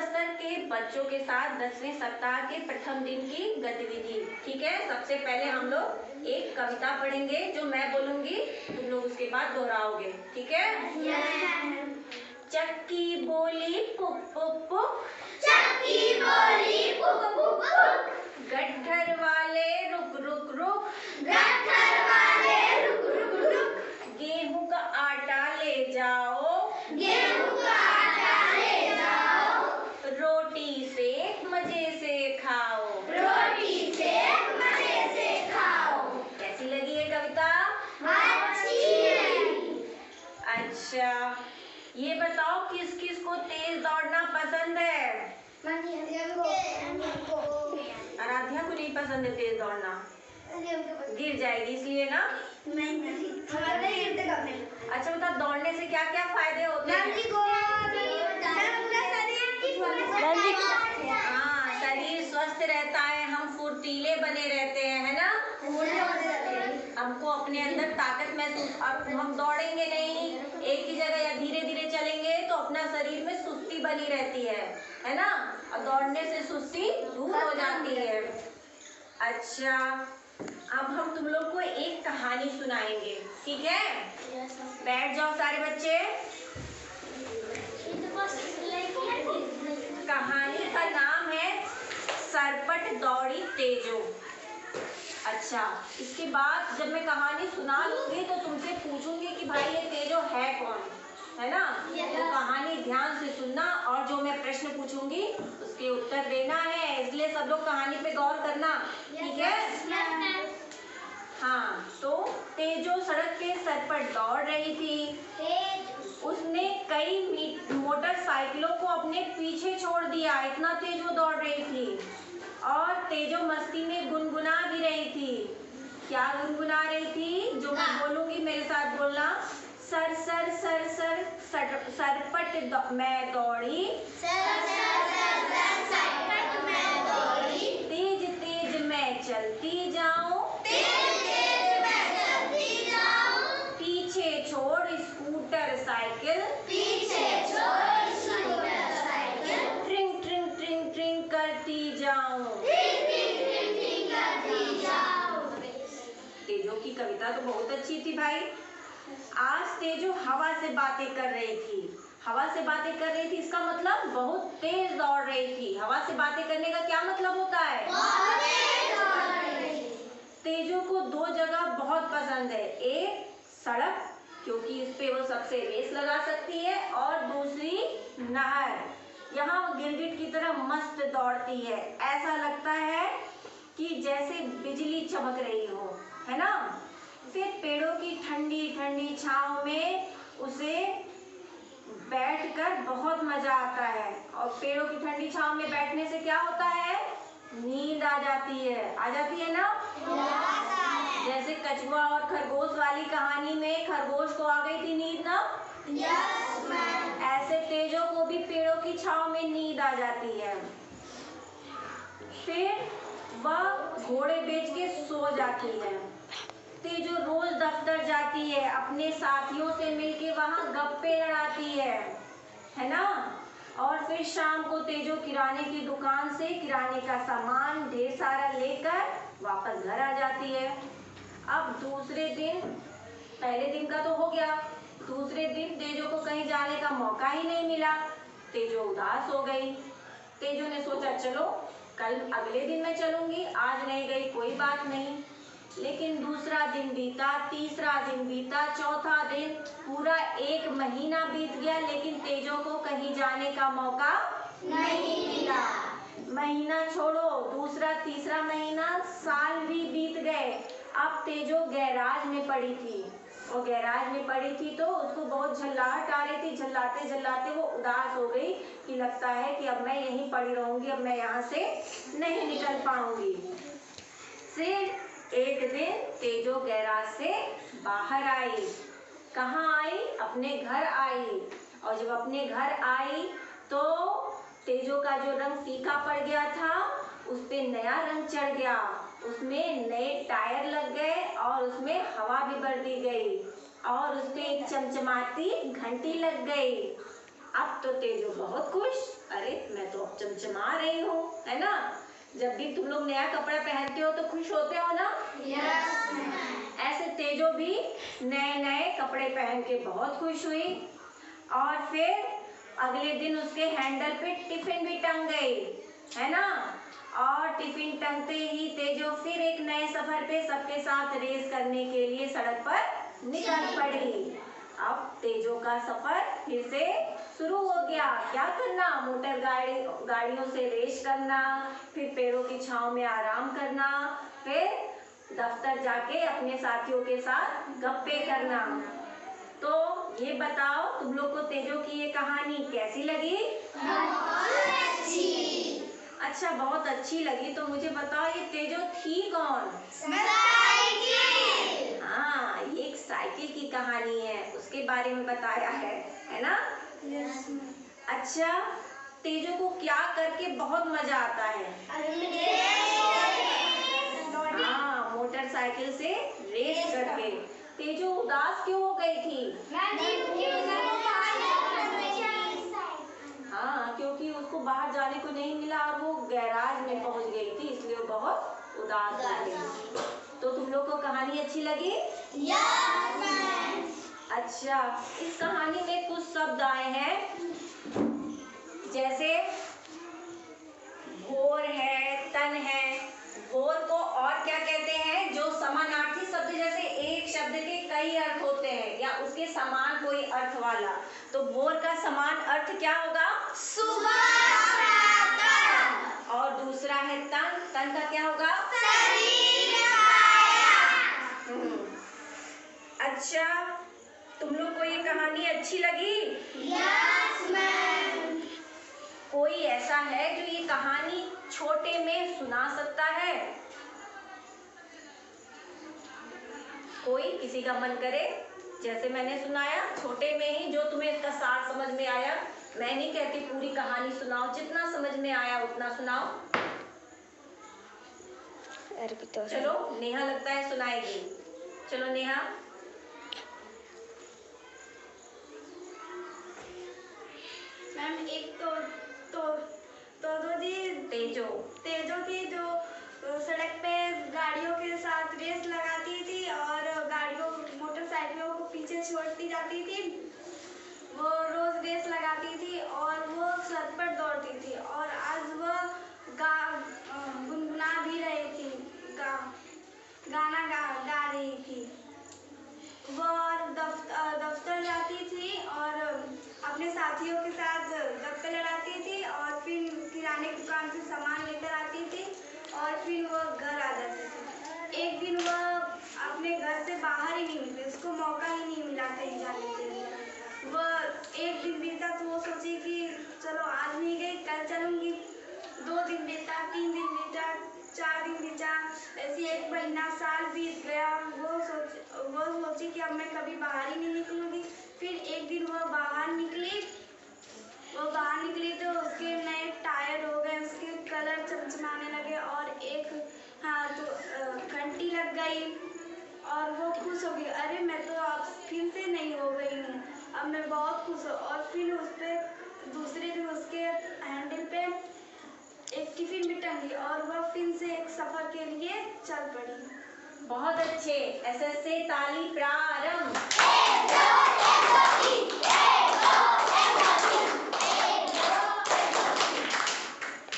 स्तर के बच्चों के साथ 10वें सप्ताह के प्रथम दिन की गतिविधि। ठीक है, सबसे पहले हम लोग एक कविता पढ़ेंगे जो मैं बोलूंगी, तुम लोग उसके बाद दोहराओगे। ठीक है? चक्की बोली पुक पुक पुक, चक्की बोली पुक पुक पुक, गट्ठर वाले रुक रुक रुक, गट्ठर वाले रुक रुक रुक, गेहूं का आटा ले जाओ, गेहूं का आटा ले जाओ, रोटी सेक मजे से खाओ, रोटी से मजे से खाओ। कैसी लगी ये कविता? अच्छी लगी। अच्छा, ये बताओ किस किस को तेज दौड़ना पसंद है? आराध्या को नहीं पसंद है तेज दौड़ना, गिर जाएगी इसलिए ना। अच्छा बता, दौड़ने से क्या क्या फायदे होते हैं? हाँ, शरीर स्वस्थ रहता है, हम फुर्तीले बने रहते हैं, है ना। हमको अपने अंदर ताकत महसूस, अब हम दौड़ेंगे नहीं, एक ही जगह या धीरे धीरे चलेंगे तो अपना शरीर में सुस्ती बनी रहती है ना। और दौड़ने से सुस्ती दूर हो जाती है। अच्छा, अब हम तुम लोग को एक कहानी सुनाएंगे। ठीक है, बैठ जाओ सारे बच्चे। कहानी का नाम है सरपट दौड़ी तेजो। अच्छा, इसके बाद जब मैं कहानी सुना लूंगी तो तुमसे पूछूंगी कि भाई ये तेजो है कौन, है ना। तो कहानी ध्यान से सुनना और जो मैं प्रश्न पूछूंगी उसके उत्तर देना है, इसलिए सब लोग कहानी पे गौर करना। ठीक है? हाँ, तो तेजो सड़क के सर पर दौड़ रही थी। उसने कई मोटरसाइकिलों को अपने पीछे छोड़ दिया, इतना तेज वो दौड़ रही थी। और तेजो मस्ती में गुनगुना भी रही थी। क्या गुनगुना रही थी? जो मैं बोलूंगी मेरे साथ बोलना। सर सर सर सर सरपट मैं दौड़ी, तेज तेज मैं चलती जाऊं, पीछे छोड़ स्कूटर साइकिल, ट्रिंग ट्रिंग ट्रिंग ट्रिंग करती जाऊं। तेजो की कविता तो बहुत अच्छी थी भाई। आज तेजो हवा से बातें कर रही थी। हवा से बातें कर रही थी, इसका मतलब बहुत तेज दौड़ रही थी। हवा से बातें करने का क्या मतलब होता है? तेजो को दो जगह बहुत पसंद है, एक सड़क क्योंकि इस पे वो सबसे रेस लगा सकती है, और दूसरी नहर, यहाँ वो गिरगिट की तरह मस्त दौड़ती है। ऐसा लगता है कि जैसे बिजली चमक रही हो, है ना। फिर पेड़ों की ठंडी ठंडी छांव में उसे बैठकर बहुत मजा आता है। और पेड़ों की ठंडी छांव में बैठने से क्या होता है? नींद आ जाती है। आ जाती है ना। जैसे कछुआ और खरगोश वाली कहानी में खरगोश को आ गई थी नींद ना। ऐसे तेजो को भी पेड़ों की छांव में नींद आ जाती है। फिर वह घोड़े बेच के सो जाती है। तेजो रोज दफ्तर जाती है, अपने साथियों से मिलके वहां गप्पे लड़ाती है ना। और फिर शाम को तेजो किराने की दुकान से किराने का सामान ढेर सारा लेकर वापस घर आ जाती है। अब दूसरे दिन, पहले दिन का तो हो गया, दूसरे दिन तेजो को कहीं जाने का मौका ही नहीं मिला। तेजो उदास हो गई। तेजो ने सोचा चलो कल अगले दिन मैं चलूंगी, आज नहीं गई कोई बात नहीं। लेकिन दूसरा दिन बीता, तीसरा दिन बीता, चौथा दिन, पूरा 1 महीना बीत गया, लेकिन तेजो को कहीं जाने का मौका नहीं मिला। महीना छोड़ो, दूसरा तीसरा महीना, साल भी बीत गए। अब तेजो गैराज में पड़ी थी। वो गैराज में पड़ी थी तो उसको बहुत झल्लाहट आ रही थी। झल्लाते झल्लाते वो उदास हो गई कि लगता है कि अब मैं यहीं पड़ी रहूंगी, अब मैं यहाँ से नहीं निकल पाऊंगी। फिर एक दिन तेजो गैराज से बाहर आई। कहाँ आई? अपने घर आई। और जब अपने घर आई तो तेजो का जो रंग फीका पड़ गया था उस पे नया रंग चढ़ गया, उसमें नए टायर लग गए और उसमें हवा भी भर दी गई और उस पे एक चमचमाती घंटी लग गई। अब तो तेजो बहुत खुश, अरे मैं तो शर्मा रही हो, है ना? जब भी तुम लोग नया कपड़ा पहनते हो तो खुश होते हो ना? ऐसे तेजो भी नए नए कपड़े पहन के बहुत खुश हुई और फिर अगले दिन उसके हैंडल पे टिफिन भी टंग गई, है ना? और टिफिन टंगते ही तेजो फिर एक नए सफर पे सबके साथ रेस करने के लिए सड़क पर निकल पड़ी। अब तेजो का सफर फिर से शुरू हो गया। क्या करना? मोटर गाड़ियों से रेस करना, फिर पेड़ों की छांव में आराम करना, फिर दफ्तर जाके अपने साथियों के साथ गप्पे करना। तो ये बताओ तुम लोग को तेजो की ये कहानी कैसी लगी? अच्छा, बहुत अच्छी लगी। तो मुझे बताओ ये तेजो थी कौन? हाँ, ये एक साइकिल की कहानी है, उसके बारे में बताया है ना? अच्छा, तेजो को क्या करके बहुत मजा आता है? हाँ, मोटरसाइकिल से रेस करके। तेजो उदास क्यों हो गई थी? हाँ, क्योंकि उसको बाहर जाने को नहीं मिला और वो गैराज में पहुंच गई थी, इसलिए वो बहुत उदास हो गई। तो तुम लोग को कहानी अच्छी लगी? अच्छा, इस कहानी में कुछ शब्द आए हैं, जैसे भोर है, तन है। भोर को और क्या कहते हैं? जो समानार्थी शब्द, जैसे एक शब्द के कई अर्थ होते हैं या उसके समान कोई अर्थ वाला, तो भोर का समान अर्थ क्या होगा? सुबह। और दूसरा है तन। तन का क्या होगा? अच्छा, तुम लोग को ये कहानी अच्छी लगी? कोई ऐसा है जो ये कहानी छोटे में सुना सकता है? कोई? किसी का मन करे? जैसे मैंने सुनाया छोटे में ही, जो तुम्हें इसका सार समझ में आया। मैं नहीं कहती पूरी कहानी सुनाओ, जितना समझ में आया उतना सुनाओ। चलो, नेहा लगता है सुनाएगी। चलो नेहा। मैम, एक तेजो थी जो सड़क पे गाड़ियों के साथ रेस लगाती थी और मोटरसाइकिलों को पीछे छोड़ती जाती थी। वो रोज रेस लगाती थी और वो सड़क पर दौड़ती थी और आज वो गुनगुना भी रही थी, गाना गा रही थी। वो दफ्तर जाती थी और अपने साथियों के साथ दफ्तर लड़ाती थी और फिर किराने की दुकान से सामान लेकर आती थी और फिर वो घर आ जाती थी। एक दिन वो अपने घर से बाहर ही नहीं निकली, उसको मौका ही नहीं मिला कहीं जाने के लिए। वो एक दिन बीता तो वो सोची कि चलो आज नहीं गई, कल चलूंगी। 2 दिन बीता, 3 दिन बीता, 4 दिन बीता, ऐसे 1 महीना, साल बीत गया। वो सोची कि अब मैं कभी बाहर ही नहीं निकलूंगी। फिर एक दिन वो बाहर निकली तो उसके नए टायर हो गए, उसके कलर चमचमाने लगे और एक घंटी लग गई और वो खुश हो गई। अरे मैं तो अब फिर से नहीं हो गई हूँ, अब मैं बहुत खुश हूँ। और फिर उस पर दूसरे दिन उसके हैंडल पे एक टिफिन भी टंगी और वह फिर से एक सफर के लिए चल पड़ी। बहुत अच्छे। ऐसे ताली प्रारंभ।